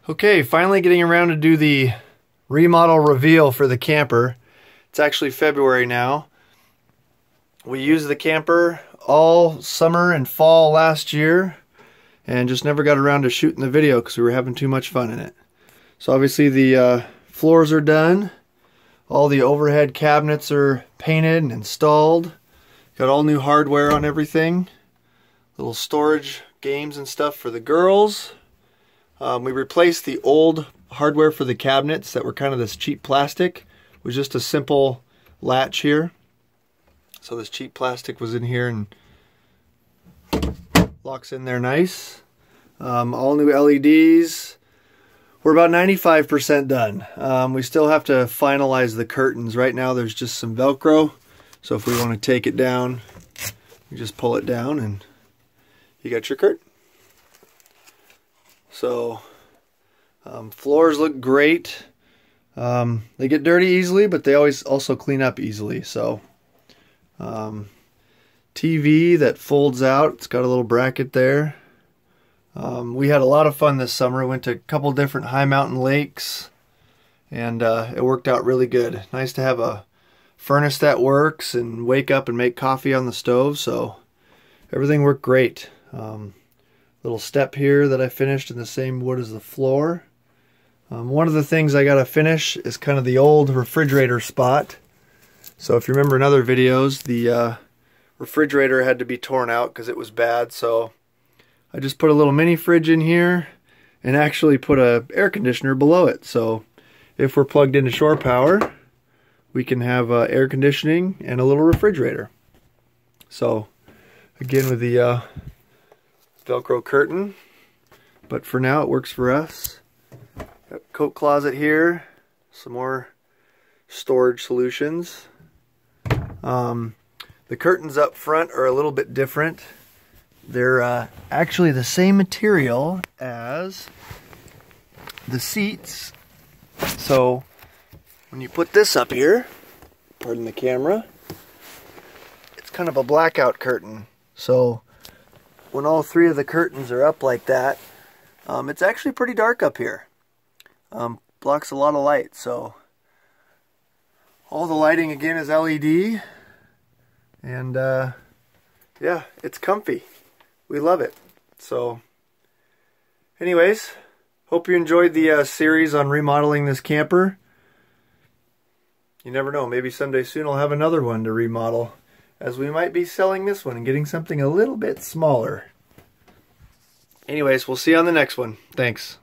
Okay, finally getting around to do the remodel reveal for the camper. It's actually February now. We used the camper all summer and fall last year and just never got around to shooting the video because we were having too much fun in it. So obviously the floors are done. All the overhead cabinets are painted and installed. Got all new hardware on everything. Little storage games and stuff for the girls. We replaced the old hardware for the cabinets that were kind of this cheap plastic. It was just a simple latch here. So this cheap plastic was in here and locks in there nice. All new LEDs. We're about 95% done. We still have to finalize the curtains. Right now there's just some Velcro. So if we want to take it down, you just pull it down and you got your curtain. So floors look great. They get dirty easily, but they always also clean up easily. So TV that folds out. It's got a little bracket there. We had a lot of fun this summer. We went to a couple different high mountain lakes, and it worked out really good. Nice to have a furnace that works and wake up and make coffee on the stove. So everything worked great. Little step here that I finished in the same wood as the floor. One of the things I gotta finish is kind of the old refrigerator spot. So if you remember in other videos, the refrigerator had to be torn out because it was bad. So I just put a little mini fridge in here and actually put a air conditioner below it. So if we're plugged into shore power, we can have air conditioning and a little refrigerator. So again with the Velcro curtain, but for now it works for us. Got a coat closet here, some more storage solutions. The curtains up front are a little bit different. They're actually the same material as the seats. So when you put this up here, pardon the camera, it's kind of a blackout curtain. So when all three of the curtains are up like that, it's actually pretty dark up here. Blocks a lot of light. So all the lighting again is LED, and yeah, it's comfy. We love it. So anyways, hope you enjoyed the series on remodeling this camper. You never know, maybe someday soon I'll have another one to remodel, as we might be selling this one and getting something a little bit smaller. Anyways, we'll see you on the next one. Thanks.